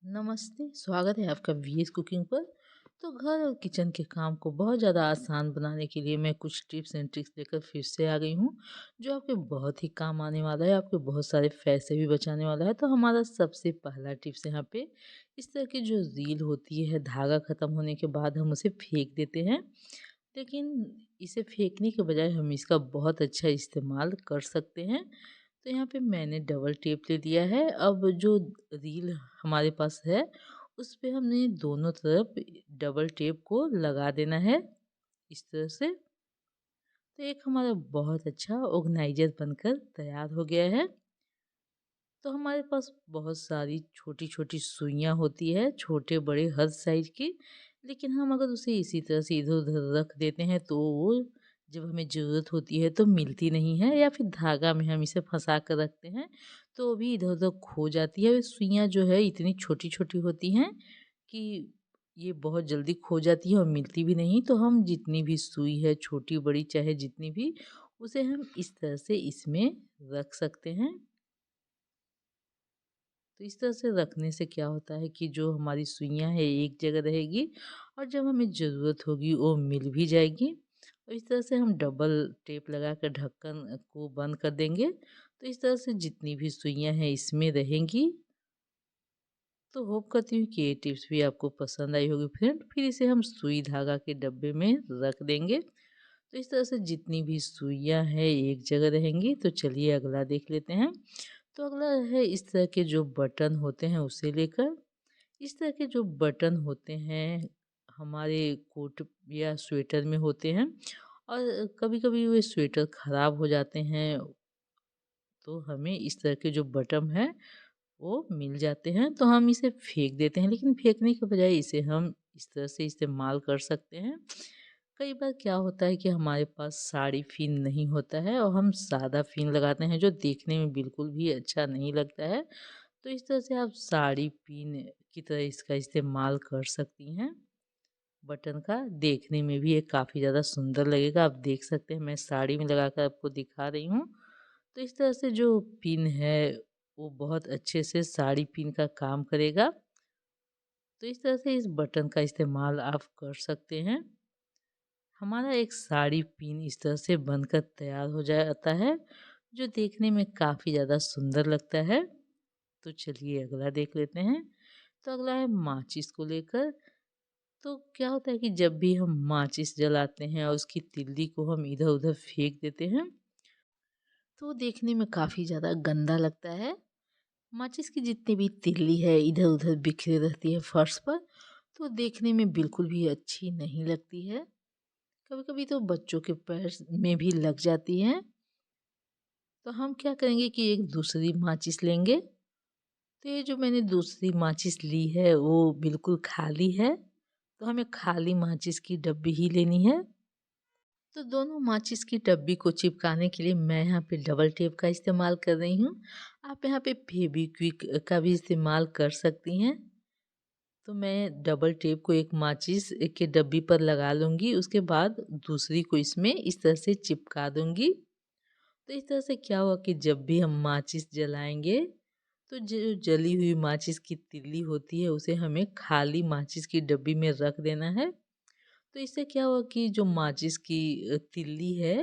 नमस्ते, स्वागत है आपका वीएस कुकिंग पर। तो घर और किचन के काम को बहुत ज़्यादा आसान बनाने के लिए मैं कुछ टिप्स एंड ट्रिक्स लेकर फिर से आ गई हूँ, जो आपके बहुत ही काम आने वाला है, आपके बहुत सारे पैसे भी बचाने वाला है। तो हमारा सबसे पहला टिप्स यहाँ पे, इस तरह की जो रील होती है, धागा ख़त्म होने के बाद हम उसे फेंक देते हैं, लेकिन इसे फेंकने के बजाय हम इसका बहुत अच्छा इस्तेमाल कर सकते हैं। तो यहाँ पे मैंने डबल टेप ले लिया है। अब जो रील हमारे पास है, उस पे हमने दोनों तरफ डबल टेप को लगा देना है, इस तरह से। तो एक हमारा बहुत अच्छा ऑर्गेनाइजर बनकर तैयार हो गया है। तो हमारे पास बहुत सारी छोटी छोटी सुइयाँ होती है, छोटे बड़े हर साइज की। लेकिन हम अगर उसे इसी तरह से इधर उधर रख देते हैं तो वो जब हमें ज़रूरत होती है तो मिलती नहीं है, या फिर धागा में हम इसे फंसा कर रखते हैं तो वो भी इधर उधर खो जाती है। वे सुइयाँ जो है इतनी छोटी छोटी होती हैं कि ये बहुत जल्दी खो जाती है और मिलती भी नहीं। तो हम जितनी भी सुई है, छोटी बड़ी चाहे जितनी भी, उसे हम इस तरह से इसमें रख सकते हैं। तो इस तरह से रखने से क्या होता है कि जो हमारी सुइयाँ है एक जगह रहेगी, और जब हमें ज़रूरत होगी वो मिल भी जाएगी। और इस तरह से हम डबल टेप लगा कर ढक्कन को बंद कर देंगे, तो इस तरह से जितनी भी सुइयाँ हैं इसमें रहेंगी। तो होप करती हूँ कि ये टिप्स भी आपको पसंद आई होगी फ्रेंड। फिर इसे हम सुई धागा के डब्बे में रख देंगे। तो इस तरह से जितनी भी सुइयाँ हैं एक जगह रहेंगी। तो चलिए अगला देख लेते हैं। तो अगला है इस तरह के जो बटन होते हैं उसे लेकर। इस तरह के जो बटन होते हैं हमारे कोट या स्वेटर में होते हैं, और कभी-कभी वे स्वेटर ख़राब हो जाते हैं, तो हमें इस तरह के जो बटन हैं वो मिल जाते हैं, तो हम इसे फेंक देते हैं। लेकिन फेंकने के बजाय इसे हम इस तरह से इस्तेमाल कर सकते हैं। कई बार क्या होता है कि हमारे पास साड़ी पिन नहीं होता है और हम सादा पिन लगाते हैं, जो देखने में बिल्कुल भी अच्छा नहीं लगता है। तो इस तरह से आप साड़ी पिन की तरह इसका इस्तेमाल कर सकती हैं। बटन का देखने में भी ये काफ़ी ज़्यादा सुंदर लगेगा। आप देख सकते हैं, मैं साड़ी में लगाकर आपको दिखा रही हूँ। तो इस तरह से जो पिन है वो बहुत अच्छे से साड़ी पिन का काम करेगा। तो इस तरह से इस बटन का इस्तेमाल आप कर सकते हैं। हमारा एक साड़ी पिन इस तरह से बनकर तैयार हो जाता है, जो देखने में काफ़ी ज़्यादा सुंदर लगता है। तो चलिए अगला देख लेते हैं। तो अगला है माचिस को लेकर। तो क्या होता है कि जब भी हम माचिस जलाते हैं और उसकी तिल्ली को हम इधर उधर फेंक देते हैं, तो वो देखने में काफ़ी ज़्यादा गंदा लगता है। माचिस की जितनी भी तिल्ली है इधर उधर बिखरी रहती है फर्श पर, तो देखने में बिल्कुल भी अच्छी नहीं लगती है। कभी कभी तो बच्चों के पैर में भी लग जाती है। तो हम क्या करेंगे कि एक दूसरी माचिस लेंगे। तो ये जो मैंने दूसरी माचिस ली है वो बिल्कुल खाली है, तो हमें खाली माचिस की डब्बी ही लेनी है। तो दोनों माचिस की डब्बी को चिपकाने के लिए मैं यहाँ पे डबल टेप का इस्तेमाल कर रही हूँ। आप यहाँ पे फेविक्विक का भी इस्तेमाल कर सकती हैं। तो मैं डबल टेप को एक माचिस के डब्बी पर लगा लूँगी, उसके बाद दूसरी को इसमें इस तरह से चिपका दूँगी। तो इस तरह से क्या हुआ कि जब भी हम माचिस जलाएंगे, तो जो जली हुई माचिस की तिल्ली होती है उसे हमें खाली माचिस की डब्बी में रख देना है। तो इससे क्या हुआ कि जो माचिस की तिल्ली है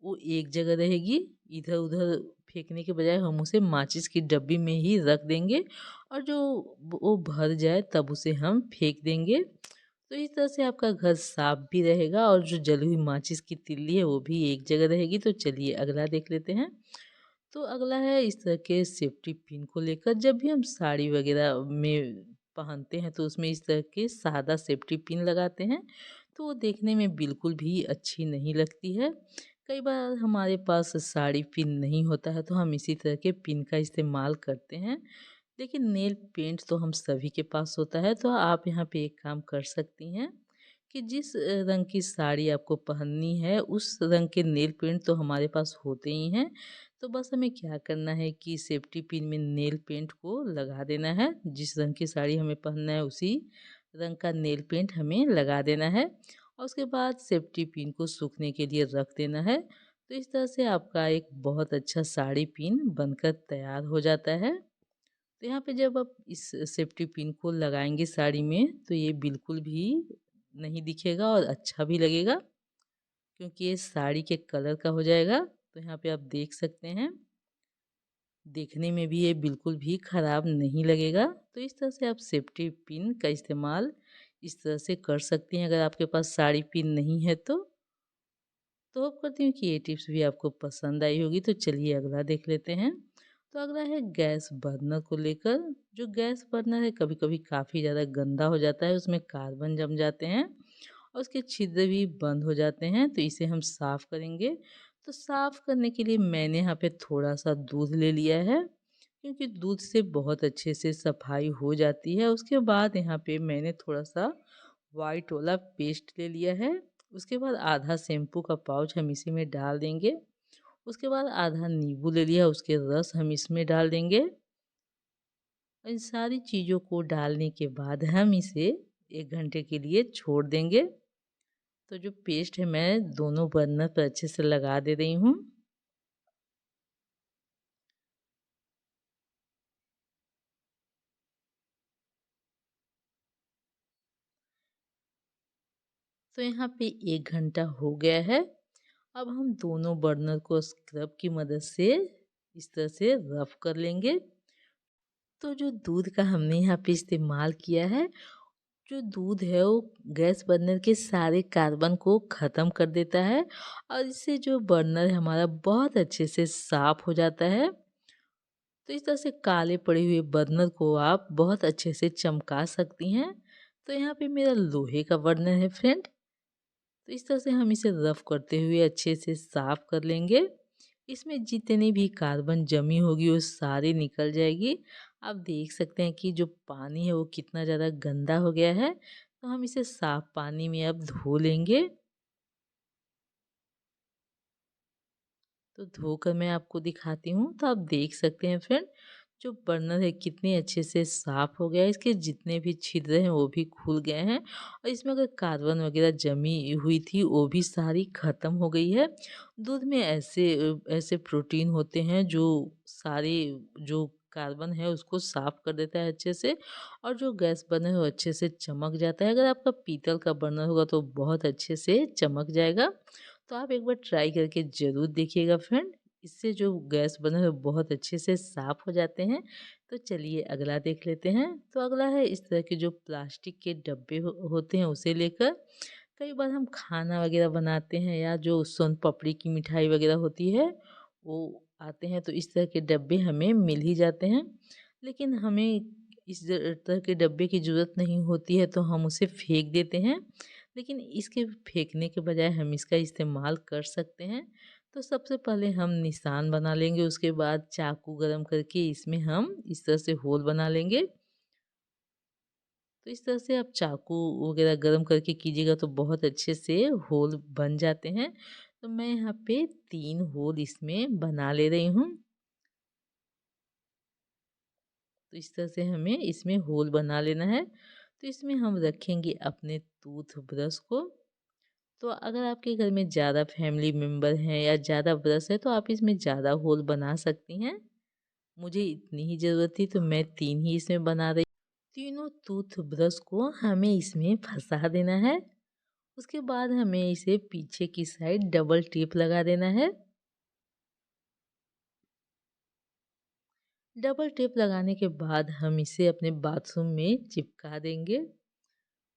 वो एक जगह रहेगी। इधर उधर फेंकने के बजाय हम उसे माचिस की डब्बी में ही रख देंगे, और जो वो भर जाए तब उसे हम फेंक देंगे। तो इस तरह से आपका घर साफ भी रहेगा और जो जली हुई माचिस की तिल्ली है वो भी एक जगह रहेगी। तो चलिए अगला देख लेते हैं। तो अगला है इस तरह के सेफ्टी पिन को लेकर। जब भी हम साड़ी वगैरह में पहनते हैं तो उसमें इस तरह के सादा सेफ्टी पिन लगाते हैं, तो वो देखने में बिल्कुल भी अच्छी नहीं लगती है। कई बार हमारे पास साड़ी पिन नहीं होता है तो हम इसी तरह के पिन का इस्तेमाल करते हैं। लेकिन नेल पेंट तो हम सभी के पास होता है, तो आप यहाँ पे एक काम कर सकती हैं कि जिस रंग की साड़ी आपको पहननी है उस रंग के नेल पेंट तो हमारे पास होते ही हैं। तो बस हमें क्या करना है कि सेफ्टी पिन में नेल पेंट को लगा देना है। जिस रंग की साड़ी हमें पहनना है उसी रंग का नेल पेंट हमें लगा देना है, और उसके बाद सेफ्टी पिन को सूखने के लिए रख देना है। तो इस तरह से आपका एक बहुत अच्छा साड़ी पिन बनकर तैयार हो जाता है। तो यहाँ पे जब आप इस सेफ्टी पिन को लगाएँगे साड़ी में, तो ये बिल्कुल भी नहीं दिखेगा और अच्छा भी लगेगा, क्योंकि ये साड़ी के कलर का हो जाएगा। तो यहाँ पे आप देख सकते हैं, देखने में भी ये बिल्कुल भी ख़राब नहीं लगेगा। तो इस तरह से आप सेफ्टी पिन का इस्तेमाल इस तरह से कर सकती हैं, अगर आपके पास साड़ी पिन नहीं है तो। तो होप करती हूँ कि ये टिप्स भी आपको पसंद आई होगी। तो चलिए अगला देख लेते हैं। तो अगला है गैस बर्नर को लेकर। जो गैस बर्नर है कभी-कभी काफ़ी ज़्यादा गंदा हो जाता है, उसमें कार्बन जम जाते हैं और उसके छिद्र भी बंद हो जाते हैं, तो इसे हम साफ़ करेंगे। तो साफ़ करने के लिए मैंने यहाँ पे थोड़ा-सा दूध ले लिया है, क्योंकि दूध से बहुत अच्छे से सफाई हो जाती है। उसके बाद यहाँ पे मैंने थोड़ा-सा व्हाइट वाला पेस्ट ले लिया है। उसके बाद आधा शैम्पू का पाउच हम इसी में डाल देंगे। उसके बाद आधा नींबू ले लिया, उसके रस हम इसमें डाल देंगे। और इन सारी चीज़ों को डालने के बाद हम इसे 1 घंटे के लिए छोड़ देंगे। तो जो पेस्ट है मैं दोनों बर्नर पर अच्छे से लगा दे रही हूँ। तो यहाँ पे 1 घंटा हो गया है। अब हम दोनों बर्नर को स्क्रब की मदद से इस तरह से रफ कर लेंगे। तो जो दूध का हमने यहाँ पे इस्तेमाल किया है, जो दूध है वो गैस बर्नर के सारे कार्बन को ख़त्म कर देता है और इससे जो बर्नर है हमारा बहुत अच्छे से साफ़ हो जाता है। तो इस तरह से काले पड़े हुए बर्नर को आप बहुत अच्छे से चमका सकती हैं। तो यहाँ पे मेरा लोहे का बर्नर है फ्रेंड। तो इस तरह से हम इसे रफ करते हुए अच्छे से साफ़ कर लेंगे। इसमें जितनी भी कार्बन जमी होगी वो सारी निकल जाएगी। आप देख सकते हैं कि जो पानी है वो कितना ज़्यादा गंदा हो गया है। तो हम इसे साफ़ पानी में अब धो लेंगे। तो धोकर मैं आपको दिखाती हूँ। तो आप देख सकते हैं फ्रेंड, जो बर्नर है कितने अच्छे से साफ़ हो गया है। इसके जितने भी छिद्र हैं वो भी खुल गए हैं और इसमें अगर कार्बन वगैरह जमी हुई थी वो भी सारी ख़त्म हो गई है। दूध में ऐसे प्रोटीन होते हैं जो सारे जो कार्बन है उसको साफ़ कर देता है अच्छे से, और जो गैस बर्नर है वो अच्छे से चमक जाता है। अगर आपका पीतल का बर्नर होगा तो बहुत अच्छे से चमक जाएगा। तो आप एक बार ट्राई करके ज़रूर देखिएगा फ्रेंड। इससे जो गैस बर्नर है बहुत अच्छे से साफ़ हो जाते हैं। तो चलिए अगला देख लेते हैं। तो अगला है इस तरह के जो प्लास्टिक के डब्बे होते हैं उसे लेकर। कई बार हम खाना वगैरह बनाते हैं या जो सोन पापड़ी की मिठाई वगैरह होती है वो आते हैं, तो इस तरह के डब्बे हमें मिल ही जाते हैं। लेकिन हमें इस तरह के डब्बे की ज़रूरत नहीं होती है तो हम उसे फेंक देते हैं। लेकिन इसके फेंकने के बजाय हम इसका इस्तेमाल कर सकते हैं। तो सबसे पहले हम निशान बना लेंगे, उसके बाद चाकू गरम करके इसमें हम इस तरह से होल बना लेंगे। तो इस तरह से आप चाकू वगैरह गरम करके कीजिएगा तो बहुत अच्छे से होल बन जाते हैं। तो मैं यहाँ पे 3 होल इसमें बना ले रही हूँ। तो इस तरह से हमें इसमें होल बना लेना है। तो इसमें हम रखेंगे अपने टूथब्रश को। तो अगर आपके घर में ज़्यादा फैमिली मेम्बर हैं या ज़्यादा ब्रश है तो आप इसमें ज़्यादा होल बना सकती हैं। मुझे इतनी ही ज़रूरत थी तो मैं 3 ही इसमें बना रही। तीनों टूथब्रश को हमें इसमें फँसा देना है। उसके बाद हमें इसे पीछे की साइड डबल टेप लगा देना है। डबल टेप लगाने के बाद हम इसे अपने बाथरूम में चिपका देंगे।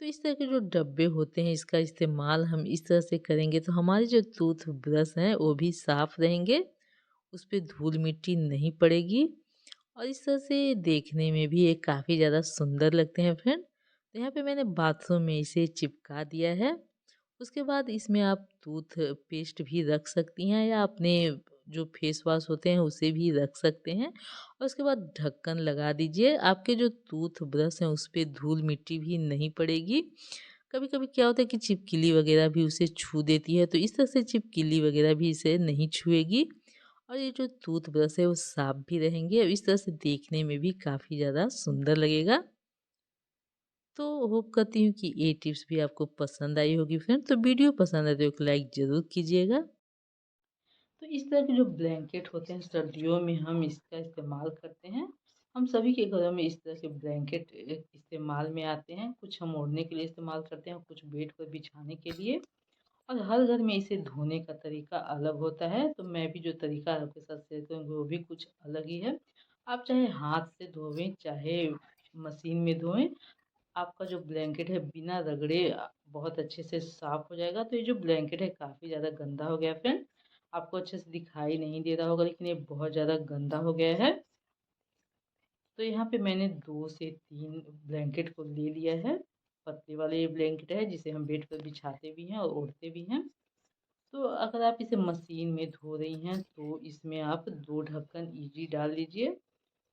तो इस तरह के जो डब्बे होते हैं इसका इस्तेमाल हम इस तरह से करेंगे तो हमारे जो टूथब्रश हैं वो भी साफ़ रहेंगे, उस पे धूल मिट्टी नहीं पड़ेगी और इस तरह से देखने में भी ये काफ़ी ज़्यादा सुंदर लगते हैं फ्रेंड। तो यहाँ पे मैंने बाथरूम में इसे चिपका दिया है। उसके बाद इसमें आप टूथ पेस्ट भी रख सकती हैं या अपने जो फेस वॉश होते हैं उसे भी रख सकते हैं, और उसके बाद ढक्कन लगा दीजिए। आपके जो टूथ ब्रश हैं उस पे धूल मिट्टी भी नहीं पड़ेगी। कभी कभी क्या होता है कि चिपकिली वगैरह भी उसे छू देती है, तो इस तरह से चिपकिली वगैरह भी इसे नहीं छुएगी और ये जो टूथ ब्रश है वो साफ भी रहेंगे और इस तरह से देखने में भी काफ़ी ज़्यादा सुंदर लगेगा। तो होप करती हूँ कि ये टिप्स भी आपको पसंद आई होगी फ्रेंड। तो वीडियो पसंद आए तो एक लाइक ज़रूर कीजिएगा। तो इस तरह के जो ब्लैंकेट होते हैं सर्दियों में हम इसका इस्तेमाल करते हैं। हम सभी के घरों में इस तरह के ब्लैंकेट इस्तेमाल में आते हैं। कुछ हम ओढ़ने के लिए इस्तेमाल करते हैं, कुछ बेड पर बिछाने के लिए और हर घर में इसे धोने का तरीका अलग होता है। तो मैं भी जो तरीका आपके साथ शेयर करूँगी वो भी कुछ अलग ही है। आप चाहे हाथ से धोवें, चाहे मशीन में धोएँ, आपका जो ब्लैंकेट है बिना रगड़े बहुत अच्छे से साफ़ हो जाएगा। तो ये जो ब्लैंकेट है काफ़ी ज़्यादा गंदा हो गया है फ्रेंड। आपको अच्छे से दिखाई नहीं दे रहा होगा लेकिन ये बहुत ज़्यादा गंदा हो गया है। तो यहाँ पे मैंने 2 से 3 ब्लैंकेट को ले लिया है। पतले वाले ये ब्लैंकेट है जिसे हम बेड पर बिछाते भी हैं और ओढ़ते भी हैं। तो अगर आप इसे मशीन में धो रही हैं तो इसमें आप 2 ढक्कन ईज़ी डाल लीजिए।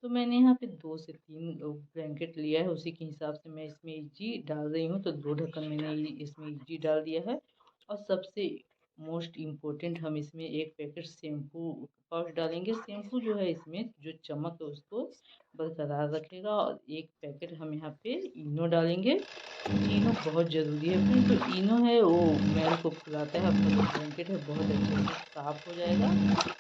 तो मैंने यहाँ पे 2 से 3 ब्लैंकेट लिया है, उसी के हिसाब से मैं इसमें ईजी डाल रही हूँ। तो 2 ढक्कन मैंने इसमें ईजी डाल दिया है और सबसे मोस्ट इम्पोर्टेंट हम इसमें 1 पैकेट शैम्पू पाउच डालेंगे। शैम्पू जो है इसमें जो चमक है उसको बरकरार रखेगा और 1 पैकेट हम यहाँ पे इनो डालेंगे। इनो बहुत ज़रूरी है फ्रेंड। तो इनो है वो मैल को फुलाता है, आपका जो ब्लैंकेट है बहुत अच्छे से साफ़ हो जाएगा।